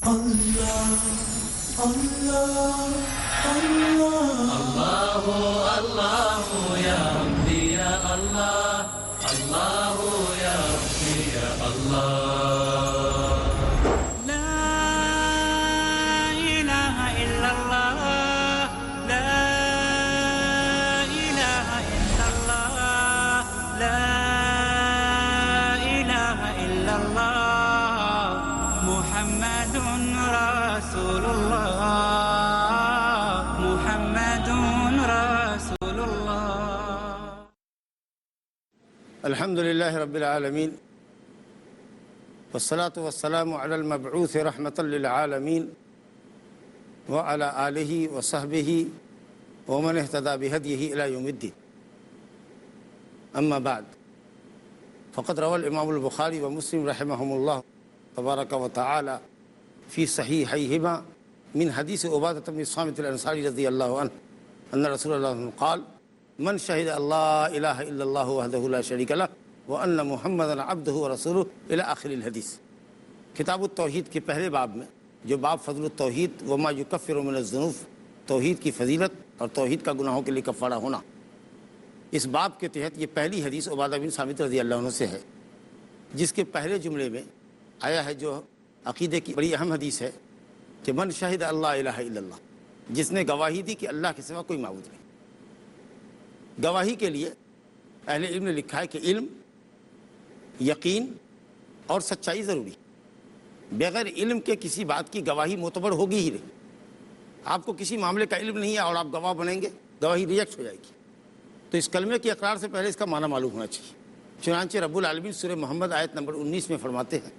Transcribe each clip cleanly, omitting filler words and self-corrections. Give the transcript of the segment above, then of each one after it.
الله الله الله الله يا ربي يا الله الله يا ربي يا الله لا إله إلا الله لا إله إلا الله لا إله إلا الله محمد رسول الله محمد رسول الله. الحمد لله رب العالمين والصلاة والسلام على المبعوث رحمة للعالمين وعلى آله وصحبه ومن اهتدى بهديه إلى يوم الدين. أما بعد، فقد روى الإمام البخاري ومسلم رحمهم الله تبارك وتعالى في صحيحيهما من حديث عبادة بن الصامت الأنصاري رضي الله عنه أن رسول الله قال: من شهد الله إله إلا الله وحده لا شريك له وأن محمدا عبده ورسوله إلى آخر الحديث. کتاب التوحید کے پہلے باب میں جو باب فضل التوحید وما یکفر من الذنوب، توحید کی فضیلت اور توحید کا گناہوں کے لیے کفارہ ہونا، اس باب کے تحت یہ پہلی حدیث عبادہ بن صامت رضی اللہ عنہ سے ہے، جس کے پہلے جملے میں آیا ہے جو عقیدے کی بڑی اہم حدیث ہے کہ من شہد اللہ الہ الا اللہ، جس نے گواہی دی کہ اللہ کے سوا کوئی معبود نہیں. گواہی کے لیے اہل علم نے لکھا ہے کہ علم، یقین اور سچائی ضروری. بغیر علم کے کسی بات کی گواہی معتبر ہوگی ہی نہیں. آپ کو کسی معاملے کا علم نہیں ہے اور آپ گواہ بنیں گے، گواہی ریجیکٹ ہو جائے گی. تو اس کلمے کے اقرار سے پہلے اس کا معنی معلوم ہونا چاہیے. چنانچہ رب العالمین سورہ محمد آیت نمبر 19 میں فرماتے ہیں: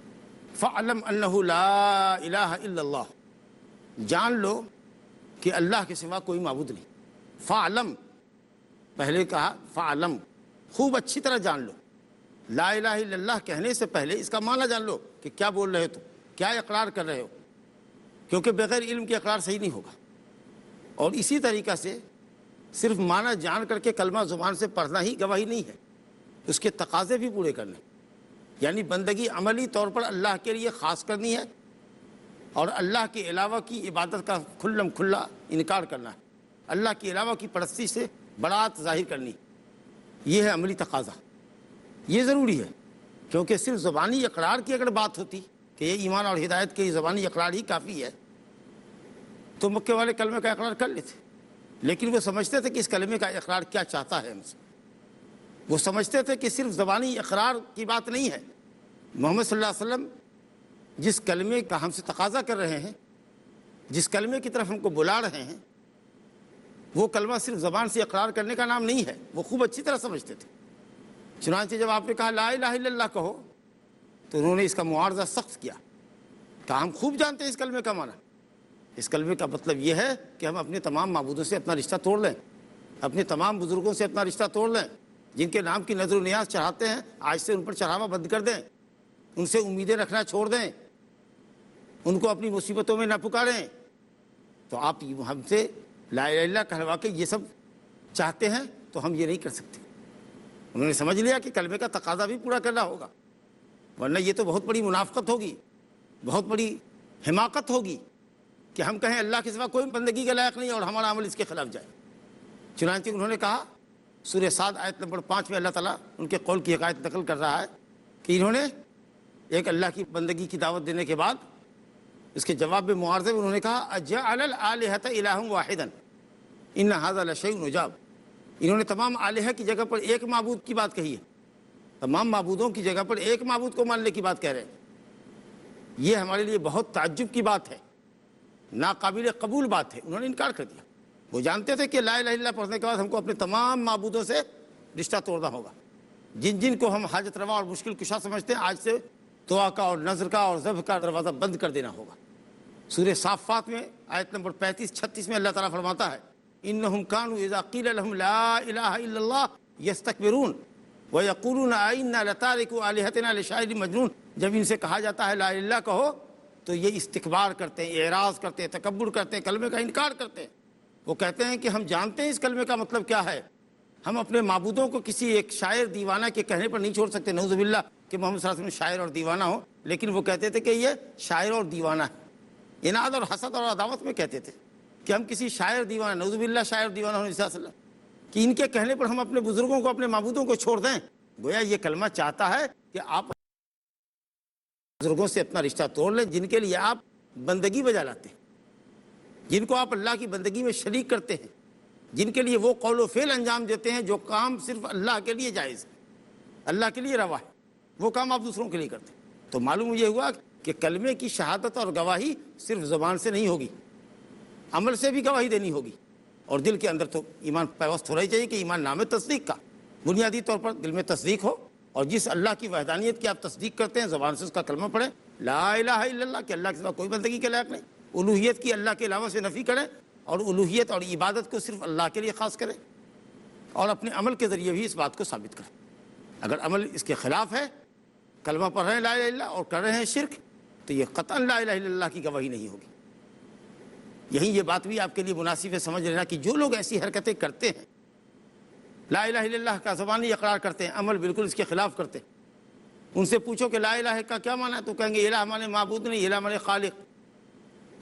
فَعْلَمْ أَنَّهُ لَا إِلَهَ إِلَّا اللَّهُ، جان لو کہ اللہ کے سوا کوئی معبود نہیں. فَعْلَمْ پہلے کہا فَعْلَمْ، خوب اچھی طرح جان لو. لا الہ الا اللہ کہنے سے پہلے اس کا معنی جان لو کہ کیا بول رہے ہو تم، کیا اقرار کر رہے ہو، کیونکہ بغیر علم کے اقرار صحیح نہیں ہوگا. اور اسی طریقہ سے صرف معنی جان کر کے کلمہ زبان سے پڑھنا ہی گواہی نہیں ہے، اس کے تقاضے بھی پورے کرنے. یعنی بندگی عملی طور پر اللہ کے لیے خاص کرنی ہے اور اللہ کے علاوہ کی عبادت کا کھلم کھلا انکار کرنا ہے. اللہ کے علاوہ کی پرستی سے برات ظاہر کرنی، یہ ہے عملی تقاضا. یہ ضروری ہے کیونکہ صرف زبانی اقرار کی اگر بات ہوتی کہ یہ ایمان اور ہدایت کے زبانی اقرار ہی کافی ہے تو مکے والے کلمے کا اقرار کر لیتے. لیکن وہ سمجھتے تھے کہ اس کلمے کا اقرار کیا چاہتا ہے ہم سے. وہ سمجھتے تھے کہ صرف زبانی اقرار کی بات نہیں ہے. محمد صلی اللہ علیہ وسلم جس کلمے کا ہم سے تقاضا کر رہے ہیں، جس کلمے کی طرف ہم کو بلا رہے ہیں، وہ کلمہ صرف زبان سے اقرار کرنے کا نام نہیں ہے. وہ خوب اچھی طرح سمجھتے تھے. چنانچہ جب آپ نے کہا لا الہ الا اللہ کہو تو انہوں نے اس کا معارضہ سخت کیا. کہا ہم خوب جانتے ہیں اس کلمے کا معنی. اس کلمے کا مطلب یہ ہے کہ ہم اپنے تمام معبودوں سے اپنا رشتہ توڑ لیں، اپنے تمام بزرگوں سے اپنا رشتہ توڑ لیں، جن کے نام کی نظر و نیاز چڑھاتے ہیں آج سے ان پر چڑھاوا بند کر دیں، ان سے امیدیں رکھنا چھوڑ دیں، ان کو اپنی مصیبتوں میں نہ پکاریں. تو آپ ہم سے لا الہ الا اللہ کہلوا کے یہ سب چاہتے ہیں تو ہم یہ نہیں کر سکتے. انہوں نے سمجھ لیا کہ کلمے کا تقاضا بھی پورا کرنا ہوگا، ورنہ یہ تو بہت بڑی منافقت ہوگی، بہت بڑی حماقت ہوگی کہ ہم کہیں اللہ کے سوا کوئی بندگی کے لائق نہیں اور ہمارا عمل اس کے خلاف جائے. چنانچہ انہوں نے کہا، سورہ صاد آیت نمبر 5 میں اللہ تعالیٰ ان کے قول کی حکایت نقل کر رہا ہے کہ انہوں نے ایک اللہ کی بندگی کی دعوت دینے کے بعد اس کے جواب میں معارضے میں انہوں نے کہا اجعل الآلہۃ الہا واحدا ان ھذا لشیء عجاب. انہوں نے تمام آلہہ کی جگہ پر ایک معبود کی بات کہی ہے، تمام معبودوں کی جگہ پر ایک معبود کو ماننے کی بات کہہ رہے ہیں. یہ ہمارے لیے بہت تعجب کی بات ہے، ناقابل قبول بات ہے. انہوں نے انکار کر دیا. وہ جانتے تھے کہ لا الہ الا اللہ پڑھنے کے بعد ہم کو اپنے تمام معبودوں سے رشتہ توڑنا ہوگا. جن جن کو ہم حاجت روا اور مشکل کشا سمجھتے ہیں آج سے دعا کا اور نظر کا اور ذبح کا دروازہ بند کر دینا ہوگا. سورہ صافات میں آیت نمبر 35-36 میں اللہ تعالیٰ فرماتا ہے انہم کانوا اذا قیل لهم لا الہ الا اللہ یستکبرون ویقولون ائنا لتارکوا آلہتنا لشاعر مجنون. جب ان سے کہا جاتا ہے لا الہ الا اللہ کہو تو یہ استکبار کرتے ہیں، اعراض کرتے ہیں، تکبر کرتے ہیں، کلمے کا انکار کرتے ہیں. وہ کہتے ہیں کہ ہم جانتے ہیں اس کلمے کا مطلب کیا ہے، ہم اپنے معبودوں کو کسی ایک شاعر دیوانہ کے کہنے پر نہیں چھوڑ سکتے. نعوذ باللہ کہ محمد صلی اللہ علیہ وسلم شاعر اور دیوانہ ہو، لیکن وہ کہتے تھے کہ یہ شاعر اور دیوانہ ہے. اناد اور حسد اور عداوت میں کہتے تھے کہ ہم کسی شاعر دیوانہ، نعوذ باللہ شاعر دیوانہ ہونے صلی اللہ علیہ وسلم کہ ان کے کہنے پر ہم اپنے بزرگوں کو، اپنے معبودوں کو چھوڑ دیں. گویا یہ کلمہ چاہتا ہے کہ آپ بزرگوں سے اپنا رشتہ توڑ لیں جن کے لیے آپ بندگی بجا لاتے ہیں، جن کو آپ اللہ کی بندگی میں شریک کرتے ہیں، جن کے لیے وہ قول و فعل انجام دیتے ہیں جو کام صرف اللہ کے لیے جائز ہے، اللہ کے لیے روا ہے، وہ کام آپ دوسروں کے لیے کرتے ہیں. تو معلوم یہ ہوا کہ کلمے کی شہادت اور گواہی صرف زبان سے نہیں ہوگی، عمل سے بھی گواہی دینی ہوگی، اور دل کے اندر تو ایمان پیوست ہونا ہی چاہیے کہ ایمان نام تصدیق کا بنیادی طور پر دل میں تصدیق ہو، اور جس اللہ کی وحدانیت کی آپ تصدیق کرتے ہیں زبان سے اس کا کلمہ پڑھیں، لا الہ الا اللہ کہ اللہ کے سوا کوئی بندگی کے لائق نہیں، الوہیت کی اللہ کے علاوہ سے نفی کریں، اور الوہیت اور عبادت کو صرف اللہ کے لیے خاص کریں، اور اپنے عمل کے ذریعے بھی اس بات کو ثابت کریں. اگر عمل اس کے خلاف ہے، کلمہ پڑھ رہے ہیں لا الہ الا اللہ اور کر رہے ہیں شرک، تو یہ قطعا لا الہ الا اللہ کی گواہی نہیں ہوگی. یہی یہ بات بھی آپ کے لیے مناسب ہے سمجھ لینا کہ جو لوگ ایسی حرکتیں کرتے ہیں، لا الہ الا اللہ کا زبانی اقرار کرتے ہیں، عمل بالکل اس کے خلاف کرتے ہیں، ان سے پوچھو کہ لا الہ کا کیا معنی ہے تو کہیں گے الہ مانے معبود نہیں، الہ مانے خالق،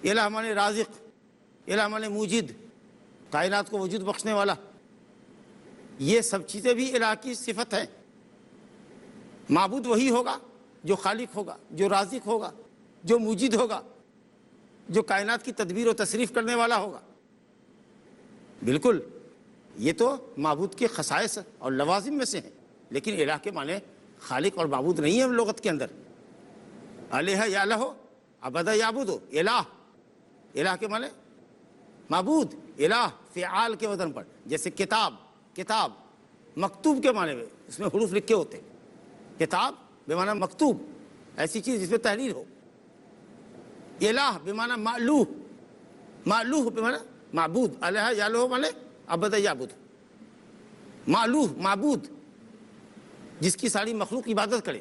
الہ مانے رازق، الہ مانے موجد، کائنات کو وجود بخشنے والا. یہ سب چیزیں بھی الہ کی صفت ہیں. معبود وہی ہوگا جو خالق ہوگا، جو رازق ہوگا، جو موجد ہوگا، جو کائنات کی تدبیر و تصریف کرنے والا ہوگا. بالکل یہ تو معبود کے خصائص اور لوازم میں سے ہیں، لیکن الہ کے معنی خالق اور معبود نہیں ہے لغت کے اندر. الہ یا الہ، عبد یعبد، الہ، الہ کے معنی معبود، الہ فعال کے وزن پر، جیسے کتاب، کتاب مکتوب کے معنی میں اس میں حروف لکھے ہوتے ہیں، کتاب بمعنی مکتوب، ایسی چیز جس میں تحریر ہو. الہ بمعنی مألوہ، مألوہ بمعنی معبود، الہ یا الہ معنی عبد یعبد، مألوہ معبود جس کی ساری مخلوق عبادت کرے،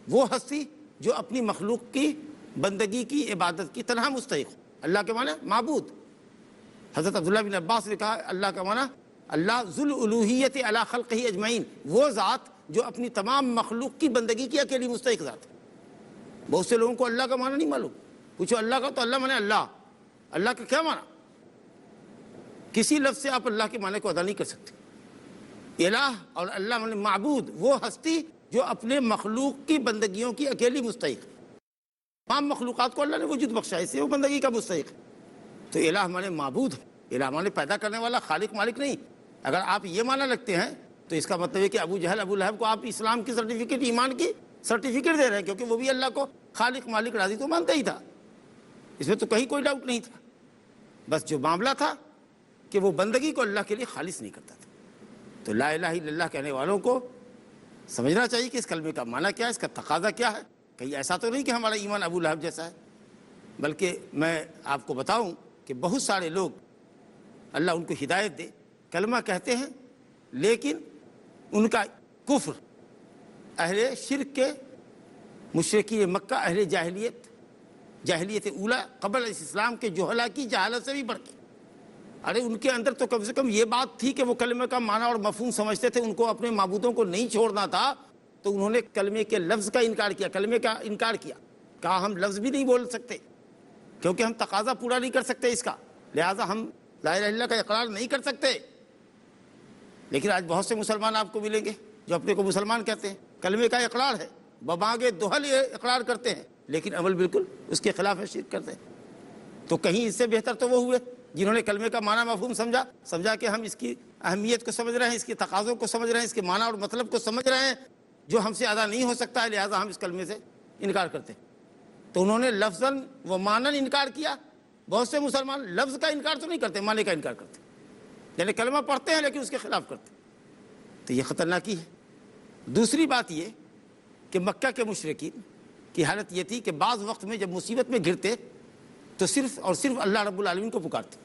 وہ ہستی جو اپنی مخلوق کی بندگی کی عبادت کی تنہا مستحق ہو. اللہ کے معنی معبود. حضرت عبداللہ بن عباس نے کہا اللہ کا معنی اللہ ذو الالوہیت علی خلقہ اجمعین، وہ ذات جو اپنی تمام مخلوق کی بندگی کی اکیلی مستحق ذات ہے. بہت سے لوگوں کو اللہ کا معنی نہیں معلوم، پوچھو اللہ کا تو اللہ معنی اللہ، اللہ کا کیا معنی؟ کسی لفظ سے آپ اللہ کے معنی کو ادا نہیں کر سکتے. الہ اور اللہ معنی معبود، وہ ہستی جو اپنے مخلوق کی بندگیوں کی اکیلی مستحق ہے. تمام مخلوقات کو اللہ نے وجود بخشا ہے، اس سے وہ بندگی کا مستحق ہے. تو الہ معنی معبود ہے، الہ معنی پیدا کرنے والا، خالق مالک نہیں. اگر آپ یہ معنی رکھتے ہیں تو اس کا مطلب ہے کہ ابو جہل ابو لہب کو آپ اسلام کی سرٹیفکیٹ، ایمان کی سرٹیفکیٹ دے رہے ہیں، کیونکہ وہ بھی اللہ کو خالق مالک رازق تو مانتا ہی تھا، اس میں تو کہیں کوئی ڈاؤٹ نہیں تھا. بس جو معاملہ تھا کہ وہ بندگی کو اللہ کے لیے خالص نہیں کرتا تھا. تو لا الہ الا اللہ کہنے والوں کو سمجھنا چاہیے کہ اس کلمے کا معنی کیا ہے، اس کا تقاضا کیا ہے. کہیں ایسا تو نہیں کہ ہمارا ایمان ابو لہب جیسا ہے، بلکہ میں آپ کو بتاؤں کہ بہت سارے لوگ اللہ ان کو ہدایت دے کلمہ کہتے ہیں، لیکن ان کا کفر اہل شرک کے، مشرکی مکہ، اہل جاہلیت اولا قبل اسلام کے جہلا کی جہالت سے بھی بڑھ کے، ارے ان کے اندر تو کم سے کم یہ بات تھی کہ وہ کلمے کا معنی اور مفہوم سمجھتے تھے، ان کو اپنے معبودوں کو نہیں چھوڑنا تھا. تو انہوں نے کلمے کے لفظ کا انکار کیا، کلمے کا انکار کیا، کہا ہم لفظ بھی نہیں بول سکتے کیونکہ ہم تقاضا پورا نہیں کر سکتے اس کا، لہٰذا ہم لا الہ الا اللہ کا اقرار نہیں کر سکتے. لیکن آج بہت سے مسلمان آپ کو ملیں گے جو اپنے کو مسلمان کہتے ہیں، کلمے کا اقرار ہے، ببانگ دہل یہ اقرار کرتے ہیں، لیکن عمل بالکل اس کے خلاف ہے، شرک کرتے ہیں. تو کہیں اس سے بہتر تو وہ ہوئے جنہوں نے کلمے کا معنی مفہوم سمجھا کہ ہم اس کی اہمیت کو سمجھ رہے ہیں، اس کے تقاضوں کو سمجھ رہے ہیں، اس کے معنی اور مطلب کو سمجھ رہے ہیں، جو ہم سے ادا نہیں ہو سکتا ہے، لہٰذا ہم اس کلمے سے انکار کرتے ہیں. تو انہوں نے لفظاً و معنی انکار کیا. بہت سے مسلمان لفظ کا انکار تو نہیں کرتے، معنی کا انکار کرتے، یعنی کلمہ پڑھتے ہیں لیکن اس کے خلاف کرتے ہیں. تو یہ خطرناکی ہے. دوسری بات یہ کہ مکہ کے مشرکین کی حالت یہ تھی کہ بعض وقت میں جب مصیبت میں گرتے تو صرف اور صرف اللہ رب العالمین کو پکارتے،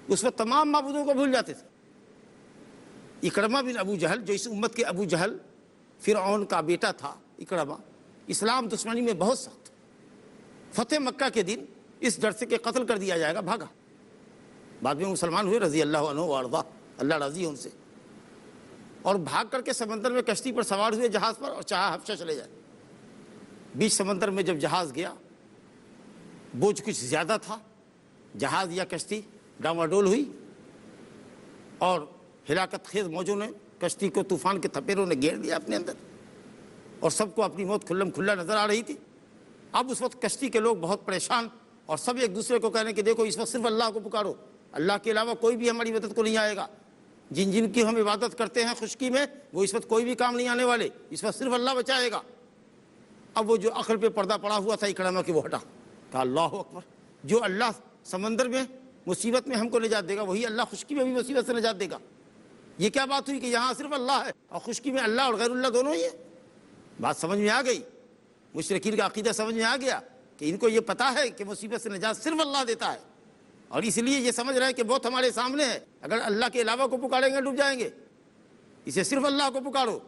اس وقت تمام معبودوں کو بھول جاتے تھے. اکرمہ بن ابو جہل، جو اس امت کے ابو جہل فرعون کا بیٹا تھا، اکرمہ اسلام دشمنی میں بہت سخت، فتح مکہ کے دن اس ڈر سے کہ قتل کر دیا جائے گا بھاگا. بعد میں مسلمان ہوئے رضی اللہ عنہ وارضا، اللہ راضی ہے ان سے، اور بھاگ کر کے سمندر میں کشتی پر سوار ہوئے جہاز پر اور چاہا حبشہ چلے جائے. بیچ سمندر میں جب جہاز گیا بوجھ کچھ زیادہ تھا، جہاز یا کشتی ڈاواڈول ہوئی اور ہلاکت خیز موجوں نے کشتی کو طوفان کے تھپیروں نے گھیر دیا اپنے اندر، اور سب کو اپنی موت کھلم کھلا نظر آ رہی تھی۔ اب اس وقت کشتی کے لوگ بہت پریشان، اور سب ایک دوسرے کو کہہ رہے ہیں کہ دیکھو اس وقت صرف اللہ کو پکارو، اللہ کے علاوہ کوئی بھی ہماری مدد کو نہیں آئے گا، جن جن کی ہم عبادت کرتے ہیں خشکی میں وہ اس وقت کوئی بھی کام نہیں آنے والے، اس وقت صرف اللہ بچائے گا۔ اب وہ جو عقل پہ پردہ پڑا ہوا تھا اکرامہ کہ وہ ہٹا، کہا اللہ اکبر، جو اللہ سمندر میں مصیبت میں ہم کو نجات دے گا وہی اللہ خشکی میں بھی مصیبت سے نجات دے گا۔ یہ کیا بات ہوئی کہ یہاں صرف اللہ ہے اور خشکی میں اللہ اور غیر اللہ دونوں ہی ہے؟ بات سمجھ میں آ گئی، مشرکین کا عقیدہ سمجھ میں آ گیا کہ ان کو یہ پتہ ہے کہ مصیبت سے نجات صرف اللہ دیتا ہے، اور اس لیے یہ سمجھ رہے ہیں کہ بہت ہمارے سامنے ہے، اگر اللہ کے علاوہ کو پکاریں گے ڈوب جائیں گے، اسے صرف اللہ کو پکارو۔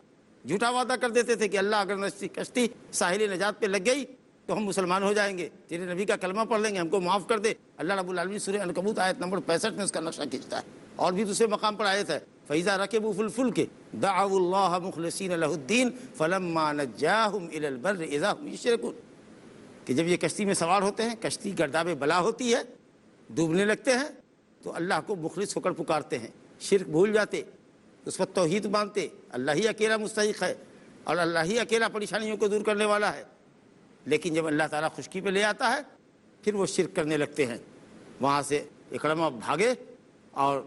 جھوٹا وعدہ کر دیتے تھے کہ اللہ اگر کشتی ساحل نجات پہ لگ گئی تو ہم مسلمان ہو جائیں گے، تیرے نبی کا کلمہ پڑھ لیں گے، ہم کو معاف کر دے۔ اللہ رب العالمین سورہ عنکبوت آیت نمبر 65 میں اس کا نقشہ کھینچتا ہے، اور بھی دوسرے مقام پر آیت ہے فَإِذَا رَكِبُوا فِي الْفُلْكِ دَعَوُا اللَّهَ مُخْلِصِينَ لَهُ الدِّينَ فَلَمَّا نَجَّاهُمْ إِلَى الْبَرِّ إِذَا هُمْ يُشْرِكُونَ، کہ جب یہ کشتی میں سوار ہوتے ہیں، کشتی گرداب بلا ہوتی ہے، ڈوبنے لگتے ہیں، تو اللہ کو مخلص ہو کر پکارتے ہیں، شرک بھول جاتے، اس وقت توحید مانتے، اللہ ہی اکیلا مستحق ہے اور اللہ ہی اکیلا پریشانیوں کو دور کرنے والا ہے۔ لیکن جب اللہ تعالیٰ خشکی پہ لے آتا ہے پھر وہ شرک کرنے لگتے ہیں۔ وہاں سے اکرمہ بھاگے اور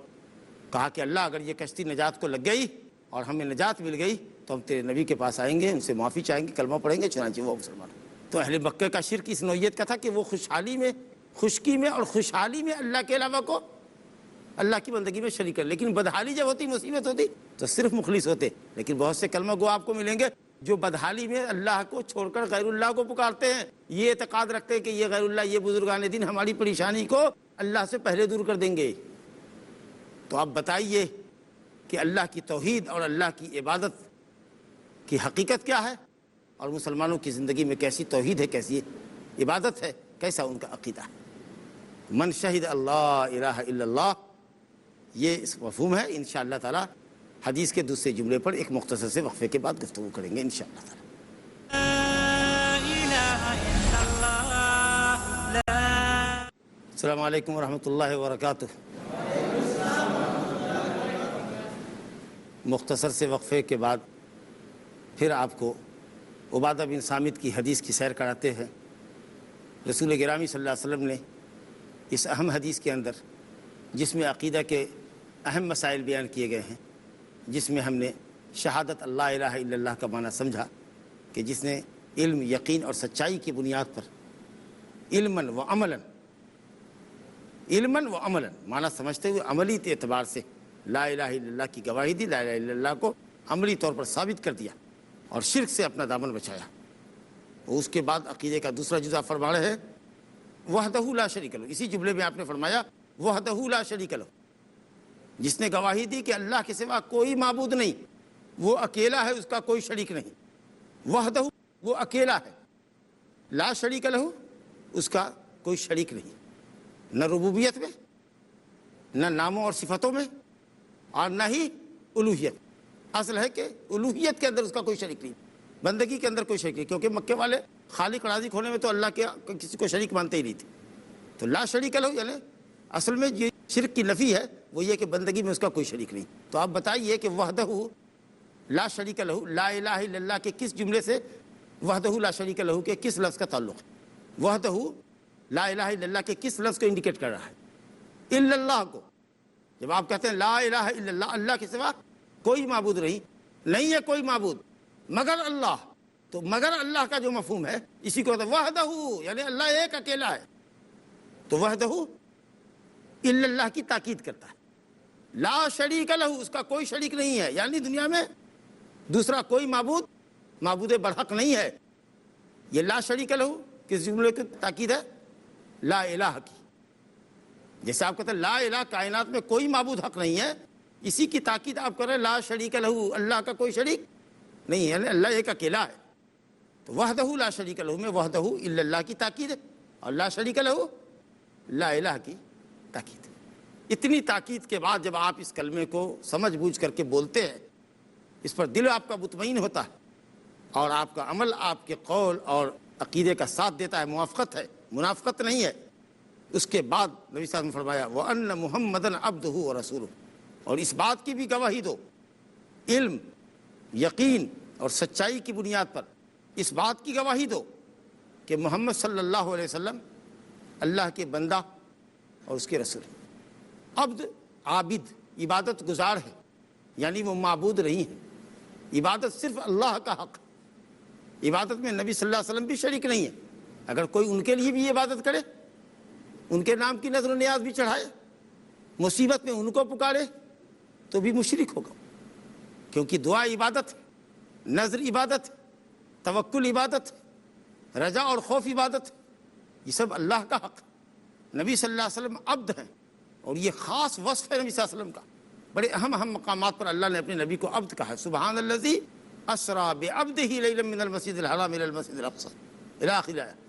کہا کہ اللہ اگر یہ کشتی نجات کو لگ گئی اور ہمیں نجات مل گئی تو ہم تیرے نبی کے پاس آئیں گے، ان سے معافی چاہیں گے، کلمہ پڑھیں گے، چنانچہ وہ مسلمان۔ تو اہل مکہ کا شرک اس نوعیت کا تھا کہ وہ خوشحالی میں، خشکی میں اور خوشحالی میں اللہ کے علاوہ کو اللہ کی بندگی میں شریک کر، لیکن بدحالی جب ہوتی، مصیبت ہوتی تو صرف مخلص ہوتے۔ لیکن بہت سے کلمہ گو آپ کو ملیں گے جو بدحالی میں اللہ کو چھوڑ کر غیر اللہ کو پکارتے ہیں، یہ اعتقاد رکھتے ہیں کہ یہ غیر اللہ، یہ بزرگان دین ہماری پریشانی کو اللہ سے پہلے دور کر دیں گے۔ تو آپ بتائیے کہ اللہ کی توحید اور اللہ کی عبادت کی حقیقت کیا ہے، اور مسلمانوں کی زندگی میں کیسی توحید ہے، کیسی عبادت ہے، کیسا ان کا عقیدہ ہے۔ من شہد اللہ الہ الا اللہ، یہ اس مفہوم ہے۔ انشاءاللہ تعالی حدیث کے دوسرے جملے پر ایک مختصر سے وقفے کے بعد گفتگو کریں گے انشاءاللہ تعالی۔ لا إله إلا الله لا السلام علیکم ورحمۃ اللہ وبرکاتہ۔ مختصر سے وقفے کے بعد پھر آپ کو عبادہ بن صامت کی حدیث کی سیر کراتے ہیں۔ رسول گرامی صلی اللہ علیہ وسلم نے اس اہم حدیث کے اندر، جس میں عقیدہ کے اہم مسائل بیان کیے گئے ہیں، جس میں ہم نے شہادت اللہ الہ الا اللہ کا معنی سمجھا کہ جس نے علم، یقین اور سچائی کی بنیاد پر علماً و عملاً معنی سمجھتے ہوئے عملی اعتبار سے لا الہ الا اللہ کی گواہی دی، لا الہ الا اللہ کو عملی طور پر ثابت کر دیا اور شرک سے اپنا دامن بچایا۔ اور اس کے بعد عقیدے کا دوسرا جزء فرما رہے ہیں وحدہ لا شریک لہ۔ اسی جملے میں آپ نے فرمایا وحدہ لا شریک لہ، جس نے گواہی دی کہ اللہ کے سوا کوئی معبود نہیں، وہ اکیلا ہے، اس کا کوئی شریک نہیں۔ وحدہ، وہ اکیلا ہے، لا شریک لہ، اس کا کوئی شریک نہیں، نہ ربوبیت میں، نہ ناموں اور صفتوں میں، اور نہ ہی الوہیت۔ اصل ہے کہ الوہیت کے اندر اس کا کوئی شریک نہیں، بندگی کے اندر کوئی شریک نہیں، کیونکہ مکے والے خالق رازق ہونے میں تو اللہ کے کسی کو شریک مانتے ہی نہیں تھے۔ تو لا شریک لہ یعنی اصل میں یہ شرک کی نفی ہے، وہ یہ کہ بندگی میں اس کا کوئی شریک نہیں۔ تو آپ بتائیے کہ وحدہ لا شریک لہ، لا الہ الا اللہ کے کس جملے سے وحدہ لا شریک لہ کے کس لفظ کا تعلق ہے؟ وحدہ لا الہ الا اللہ کے کس لفظ کو انڈیکیٹ کر رہا ہے؟ الا اللہ کو۔ جب آپ کہتے ہیں لا الہ الا اللہ، اللہ کے سوا کوئی معبود نہیں ہے کوئی معبود مگر اللہ، تو مگر اللہ کا جو مفہوم ہے اسی کو کہتے ہیں وحدہ، یعنی اللہ ایک اکیلا ہے۔ تو وحدہ الا اللہ کی تاکید کرتا ہے، لا شریک لہ، اس کا کوئی شریک نہیں ہے، یعنی دنیا میں دوسرا کوئی معبود برحق نہیں ہے۔ یہ لا شریک لہ کس جملے کی تاکید ہے؟ لا الہ کی۔ جیسے آپ کہتے ہیں لا الہ، کائنات میں کوئی معبود حق نہیں ہے، اسی کی تاکید آپ کر رہے ہیں لا شریک لہ، اللہ کا کوئی شریک نہیں ہے، یعنی اللہ ایک اکیلا ہے۔ تو وحدہ لا شریک لہ میں وحدہ الا اللہ کی تاکید ہے، اور لا شریک لہ لا الہ کی تاکید۔ اتنی تاکید کے بعد جب آپ اس کلمے کو سمجھ بوجھ کر کے بولتے ہیں، اس پر دل آپ کا مطمئن ہوتا ہے، اور آپ کا عمل آپ کے قول اور عقیدے کا ساتھ دیتا ہے، موافقت ہے، منافقت نہیں ہے۔ اس کے بعد نبی صلی اللہ علیہ وسلم نے فرمایا وَأَنَّ مُحَمَّدًا عَبْدُهُ وَرَسُولُهُ، اور اس بات کی بھی گواہی دو، علم، یقین اور سچائی کی بنیاد پر اس بات کی گواہی دو کہ محمد صلی اللہ علیہ وسلم اللہ کے بندہ اور اس کے رسول۔ عبد، عابد، عبادت گزار ہے، یعنی وہ معبود نہیں ہے۔ عبادت صرف اللہ کا حق، عبادت میں نبی صلی اللہ علیہ وسلم بھی شریک نہیں ہے۔ اگر کوئی ان کے لیے بھی عبادت کرے، ان کے نام کی نذر و نیاز بھی چڑھائے، مصیبت میں ان کو پکارے، تو بھی مشرک ہوگا، کیونکہ دعا عبادت ہے، نذر عبادت ہے، توکل عبادت ہے، رجا اور خوف عبادت ہے، یہ سب اللہ کا حق ہے۔ نبی صلی اللہ علیہ وسلم عبد ہیں، اور یہ خاص وصف ہے نبی صلی اللہ علیہ وسلم کا۔ بڑے اہم مقامات پر اللہ نے اپنے نبی کو عبد کہا ہے۔ سبحان الذی اسریٰ بعبدہ لیلا من المسجد الحرام الی المسجد الاقصی الی آخر آیہ۔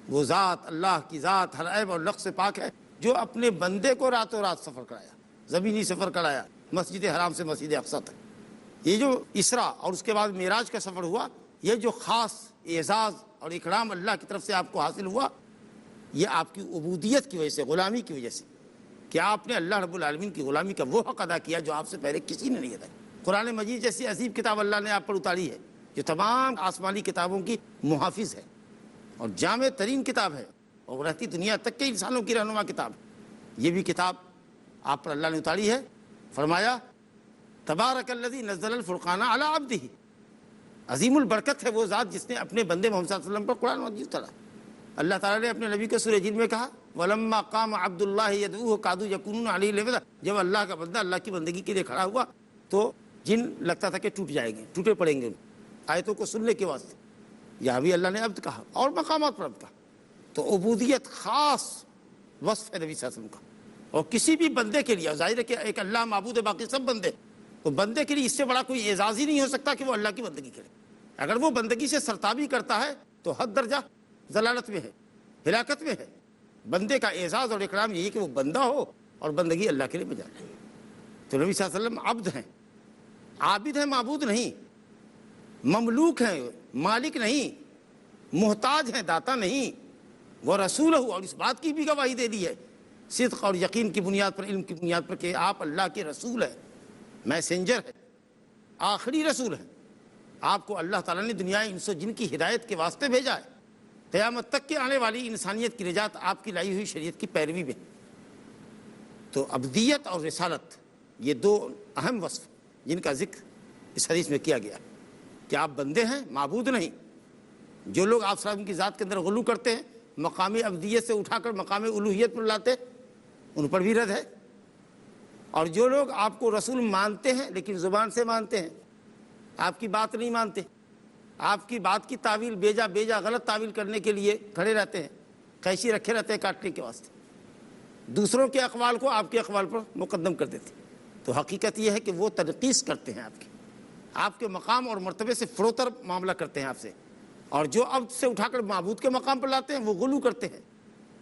وہ ذات، اللہ کی ذات ہر عیب اور نقص سے پاک ہے، جو اپنے بندے کو راتوں رات سفر کرایا، زمینی سفر کرایا، مسجد حرام سے مسجد اقصی تک۔ یہ جو اسراء اور اس کے بعد معراج کا سفر ہوا، یہ جو خاص اعزاز اور اکرام اللہ کی طرف سے آپ کو حاصل ہوا، یہ آپ کی عبودیت کی وجہ سے، غلامی کی وجہ سے، کہ آپ نے اللہ رب العالمین کی غلامی کا وہ حق ادا کیا جو آپ سے پہلے کسی نے نہیں ادا کیا۔ قرآن مجید جیسی عظیم کتاب اللہ نے آپ پر اتاری ہے، جو تمام آسمانی کتابوں کی محافظ ہے اور جامع ترین کتاب ہے، اور رہتی دنیا تک کے انسانوں کی رہنما کتاب ہے۔ یہ بھی کتاب آپ پر اللہ نے اتاری ہے۔ فرمایا تبارک الذی نزل الفرقان علی عبدہ، عظیم البرکت ہے وہ ذات جس نے اپنے بندے محمد صلی اللہ علیہ وسلم پر قرآن مجید اتارا۔ اللہ تعالیٰ نے اپنے نبی کو سورہ جن میں کہا وَلَمَّا قَامَ عَبْدُ اللَّهِ يَدْعُوهُ كَادُوا يَكُونُونَ عَلَيْهِ لِبَدًا، جب اللہ کا بندہ اللہ کی بندگی کے لیے کھڑا ہوا تو جن لگتا تھا کہ ٹوٹ جائیں گے، ٹوٹے پڑیں گے آیتوں کو سننے کے واسطے۔ یہاں بھی اللہ نے عبد کہا اور مقامات پر عبد کہا۔ تو عبودیت خاص وصف ہے نبی صلی اللہ علیہ وسلم کا، اور کسی بھی بندے کے لیے، ظاہر ہے کہ ایک اللہ معبود ہے، باقی سب بندے، تو بندے کے لیے اس سے بڑا کوئی اعزاز ہی نہیں ہو سکتا کہ وہ اللہ کی بندگی کرے۔ اگر وہ بندگی سے سرتابی کرتا ہے تو حد درجہ ضلالت میں ہے، ہلاکت میں ہے۔ بندے کا اعزاز اور اکرام یہی کہ وہ بندہ ہو اور بندگی اللہ کے لیے بجا لے۔ تو نبی صلی اللہ علیہ وسلم عبد ہیں، عابد ہیں، معبود نہیں، مملوک ہیں، مالک نہیں، محتاج ہیں، داتا نہیں، وہ رسول ہو، اور اس بات کی بھی گواہی دے دی ہے صدق اور یقین کی بنیاد پر، علم کی بنیاد پر، کہ آپ اللہ کے رسول ہیں، میسنجر ہے، آخری رسول ہیں۔ آپ کو اللہ تعالیٰ نے دنیا انس و جن کی ہدایت کے واسطے بھیجا ہے۔ قیامت تک کے آنے والی انسانیت کی نجات آپ کی لائی ہوئی شریعت کی پیروی میں۔ تو عبدیت اور رسالت یہ دو اہم وصف جن کا ذکر اس حدیث میں کیا گیا کہ آپ بندے ہیں، معبود نہیں۔ جو لوگ آپ صلی اللہ علیہ وسلم کی ذات کے اندر غلو کرتے ہیں، مقامی عبدیت سے اٹھا کر مقام الوہیت پر لاتے، ان پر بھی رد ہے۔ اور جو لوگ آپ کو رسول مانتے ہیں لیکن زبان سے مانتے ہیں، آپ کی بات نہیں مانتے، آپ کی بات کی تعویل بیجا غلط تعویل کرنے کے لیے کھڑے رہتے ہیں، قیچی رکھے رہتے ہیں کاٹنے کے واسطے، دوسروں کے اقوال کو آپ کے اقوال پر مقدم کر دیتے ہیں، تو حقیقت یہ ہے کہ وہ تنقیص کرتے ہیں، آپ کے مقام اور مرتبے سے فروتر معاملہ کرتے ہیں آپ سے۔ اور جو عبد سے اٹھا کر معبود کے مقام پر لاتے ہیں وہ غلو کرتے ہیں۔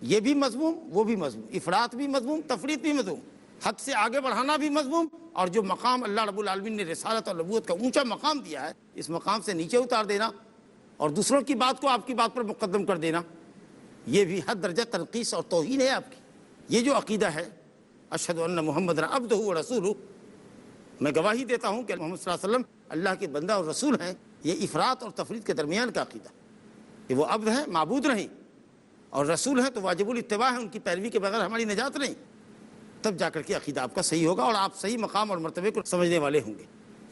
یہ بھی مذموم، وہ بھی مذموم، افراط بھی مذموم، تفریط بھی مذموم، حد سے آگے بڑھانا بھی مذموم، اور جو مقام اللہ رب العالمین نے رسالت اور نبوت کا اونچا مقام دیا ہے، اس مقام سے نیچے اتار دینا اور دوسروں کی بات کو آپ کی بات پر مقدم کر دینا، یہ بھی حد درجہ تنقیص اور توہین ہے آپ کی۔ یہ جو عقیدہ ہے اشہد ان محمد عبدہ و رسولہ، میں گواہی دیتا ہوں کہ محمد صلی اللہ علیہ وسلم اللہ کے بندہ اور رسول ہیں، یہ افراط اور تفریط کے درمیان کا عقیدہ کہ وہ عبد ہیں، معبود نہیں، اور رسول ہیں تو واجب الاتباع ہے، ان کی پیروی کے بغیر ہماری نجات نہیں۔ تب جا کر کے عقیدہ آپ کا صحیح ہوگا اور آپ صحیح مقام اور مرتبے کو سمجھنے والے ہوں گے۔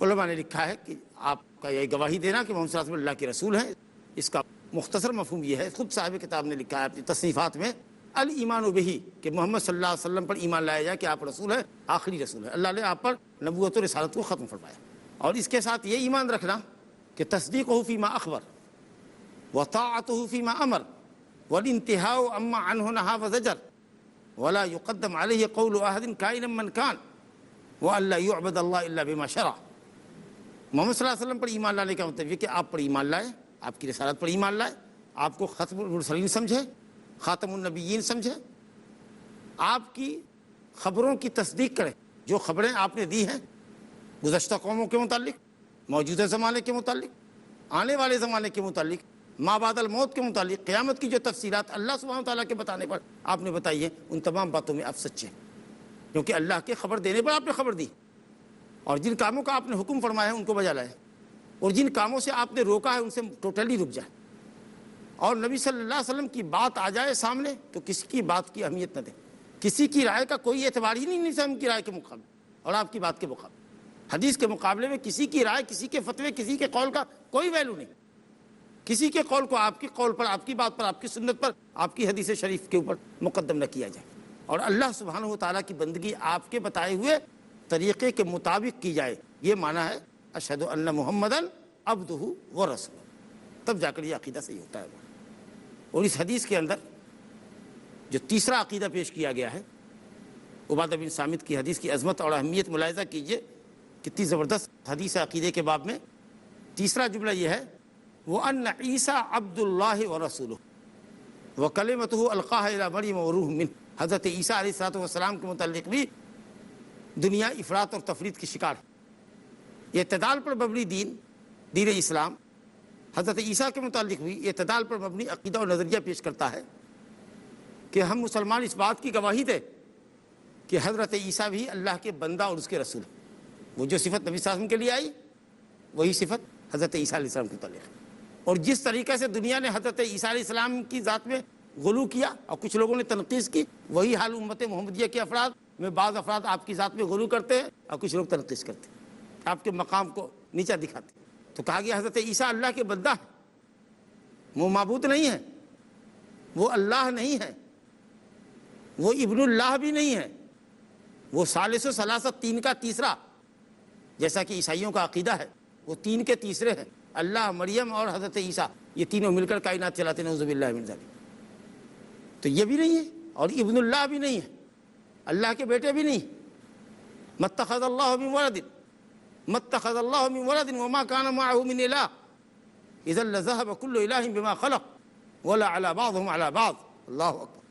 علماء نے لکھا ہے کہ آپ کا یہ گواہی دینا کہ محمد صلی اللہ علیہ وسلم اللہ کے رسول ہیں، اس کا مختصر مفہوم یہ ہے، خود صاحب کتاب نے لکھا ہے اپنی تصنیفات میں، الایمان بہ، کہ محمد صلی اللہ علیہ وسلم پر ایمان لایا جائے کہ آپ رسول ہیں، آخری رسول ہیں، اللہ نے آپ پر نبوت و رسالت کو ختم فرمایا۔ اور اس کے ساتھ یہ ایمان رکھنا کہ تصدیقہ فیما اخبر وطاعتہ فیما امر والانتہاء عما عنہ نہا وزجر ولا يقدم علیہ قول احد کائنا من کان والا یعبد اللہ الا بما شرع۔ محمد صلی اللہ علیہ وسلم پر ایمان لانے کا مطلب یہ کہ آپ پر ایمان لائے، آپ کی رسالت پر ایمان لائے، آپ کو ختم المرسلین سمجھے، خاتم النبیین سمجھے، آپ کی خبروں کی تصدیق کرے، جو خبریں آپ نے دی ہیں گزشتہ قوموں کے متعلق، موجودہ زمانے کے متعلق، آنے والے زمانے کے متعلق، ما بعد الموت کے متعلق قیامت کی جو تفصیلات اللہ سبحانہ وتعالیٰ کے بتانے پر آپ نے بتائی ہیں، ان تمام باتوں میں آپ سچے ہیں، کیونکہ اللہ کے خبر دینے پر آپ نے خبر دی، اور جن کاموں کا آپ نے حکم فرمایا ہے ان کو بجا لائے، اور جن کاموں سے آپ نے روکا ہے ان سے ٹوٹلی رک جائے، اور نبی صلی اللہ علیہ وسلم کی بات آ جائے سامنے تو کسی کی بات کی اہمیت نہ دیں، کسی کی رائے کا کوئی اعتبار ہی نہیں ہم کی رائے کے مقابلے اور آپ کی بات کے مقابلے، حدیث کے مقابلے میں کسی کی رائے، کسی کے فتوے، کسی کے قول کا کوئی ویلو نہیں، کسی کے قول کو آپ کے قول پر، آپ کی بات پر، آپ کی سنت پر، آپ کی حدیث شریف کے اوپر مقدم نہ کیا جائے، اور اللہ سبحانہ و تعالیٰ کی بندگی آپ کے بتائے ہوئے طریقے کے مطابق کی جائے، یہ معنی ہے اشہد ان محمدً عبدہ و رسولہ، تب جا کر یہ عقیدہ صحیح ہوتا ہے۔ اور اس حدیث کے اندر جو تیسرا عقیدہ پیش کیا گیا ہے، عبادہ بن صامت کی حدیث کی عظمت اور اہمیت ملاحظہ کیجئے، کتنی زبردست حدیث عقیدے کے باب میں تیسرا جملہ یہ ہے، وَأَنَّ عِيسَىٰ عَبْدُ اللَّهِ وَرَسُولُهُ وَكَلِمَتُهُ أَلْقَاهَا إِلَىٰ مَرْيَمَ وَرُوحٌ مِّنْهُ۔ حضرت عیسیٰ علیہ الصلوۃ والسلام کے متعلق بھی دنیا افراط اور تفریط کی شکار ہے، اعتدال پر مبنی دین اسلام حضرت عیسیٰ کے متعلق بھی اعتدال پر مبنی عقیدہ اور نظریہ پیش کرتا ہے کہ ہم مسلمان اس بات کی گواہی دیں کہ حضرت عیسیٰ بھی اللہ کے بندہ اور اس کے رسول ہیں، وہ جو صفت نبی صلی اللہ علیہ وسلم کے لیے آئی وہی صفت حضرت عیسیٰ علیہ السلام کے متعلق ہے، اور جس طریقے سے دنیا نے حضرت عیسیٰ علیہ السلام کی ذات میں غلو کیا اور کچھ لوگوں نے تنقیص کی، وہی حال امت محمدیہ کے افراد میں بعض افراد آپ کی ذات میں غلو کرتے ہیں اور کچھ لوگ تنقیص کرتے ہیں، آپ کے مقام کو نیچا دکھاتے ہیں۔ تو کہا گیا حضرت عیسیٰ اللہ کے بندہ ہے، وہ معبود نہیں ہے، وہ اللہ نہیں ہے، وہ ابن اللہ بھی نہیں ہے، وہ ثالث و ثلاثت، تین کا تیسرا، جیسا کہ عیسائیوں کا عقیدہ ہے، وہ تین کے تیسرے ہیں، اللہ، مریم اور حضرت عیسیٰ، یہ تینوں مل کر کائنات چلاتے ہیں، نعوذ باللہ من ذالک۔ تو یہ بھی نہیں ہے، اور ابن اللہ بھی نہیں ہے، اللہ کے بیٹے بھی نہیں، متخذ اللہ من ولد، متخذ اللہ من ولد وما كان معه من الہ اذا لذهب كل الہ بما خلق ولا على بعضهم على بعض۔ اللہ اکبر۔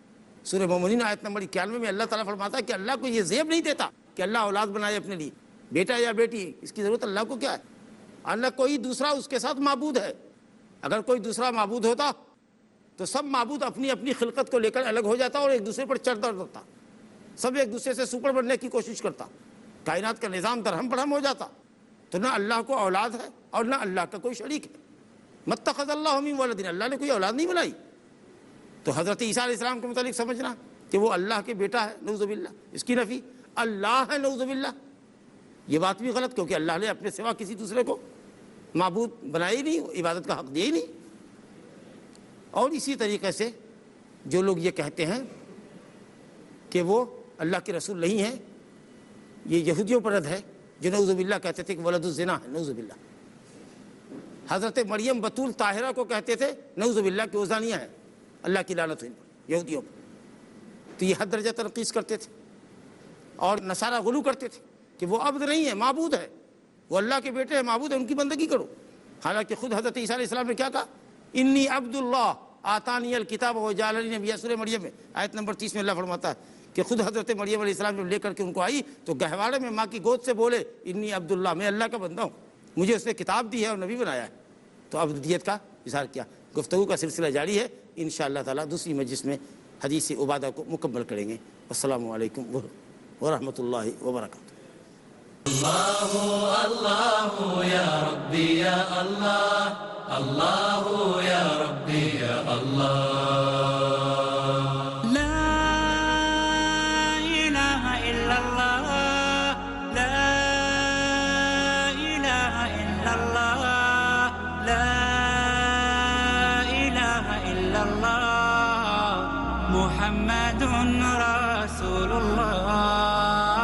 سورہ مومنین آیت نمبر 91 میں اللہ تعالیٰ فرماتا ہے کہ اللہ کو یہ زیب نہیں دیتا کہ اللہ اولاد بنائے اپنے لیے، بیٹا یا بیٹی، اس کی ضرورت اللہ کو کیا ہے؟ اللہ کوئی دوسرا اس کے ساتھ معبود ہے، اگر کوئی دوسرا معبود ہوتا تو سب معبود اپنی اپنی خلقت کو لے کر الگ ہو جاتا اور ایک دوسرے پر چڑھتا اترتا، سب ایک دوسرے سے سپر بننے کی کوشش کرتا، کائنات کا نظام درہم برہم ہو جاتا۔ تو نہ اللہ کو اولاد ہے اور نہ اللہ کا کوئی شریک ہے، متخذ اللہ من ولد، اللہ نے کوئی اولاد نہیں بنائی۔ تو حضرت عیسیٰ علیہ السلام کے متعلق سمجھنا کہ وہ اللہ کے بیٹا ہے، نعوذ باللہ، اس کی نفی، اللہ ہے نعوذ باللہ، یہ بات بھی غلط، کیونکہ اللہ نے اپنے سوا کسی دوسرے کو معبود بنایا ہی نہیں، عبادت کا حق دیا ہی نہیں۔ اور اسی طریقے سے جو لوگ یہ کہتے ہیں کہ وہ اللہ کے رسول نہیں ہیں، یہ یہودیوں پر رد ہے، جو نعوذ باللہ کہتے تھے کہ ولد الزنا ہے، نعوذ باللہ۔ حضرت مریم بطول طاہرہ کو کہتے تھے نعوذ باللہ کہ وہ زانیہ ہے، اللہ کی لعنت ہوئی یہودیوں پر، تو یہ حد درجہ تنقیص کرتے تھے۔ اور نصارہ غلو کرتے تھے کہ وہ عبد نہیں ہے، معبود ہے، وہ اللہ کے بیٹے ہیں، معبود ہے، ان کی بندگی کرو۔ حالانکہ خود حضرت عیسیٰ علیہ السلام نے کیا کہا؟ انی عبد اللہ آتانی الکتاب وجعلنی نبیا، سورہ مریم میں آیت نمبر 30 میں اللہ فرماتا ہے کہ خود حضرت مریم علیہ السلام جب لے کر کے ان کو آئی تو گہوارے میں ماں کی گود سے بولے انی عبد اللہ، میں اللہ کا بندہ ہوں، مجھے اس نے کتاب دی ہے اور نبی بنایا ہے، تو عبدیت کا اظہار کیا۔ گفتگو کا سلسلہ جاری ہے، انشاءاللہ تعالیٰ دوسری مجلس میں حدیث عبادہ کو مکمل کریں گے۔ السلام علیکم ورحمۃ اللہ وبرکاتہ۔ اللہ اللہ یا ربی یا اللہ، اللہ یا ربی یا اللہ، لا الہ الا اللہ، لا الہ الا اللہ، لا الہ الا اللہ، محمد رسول اللہ۔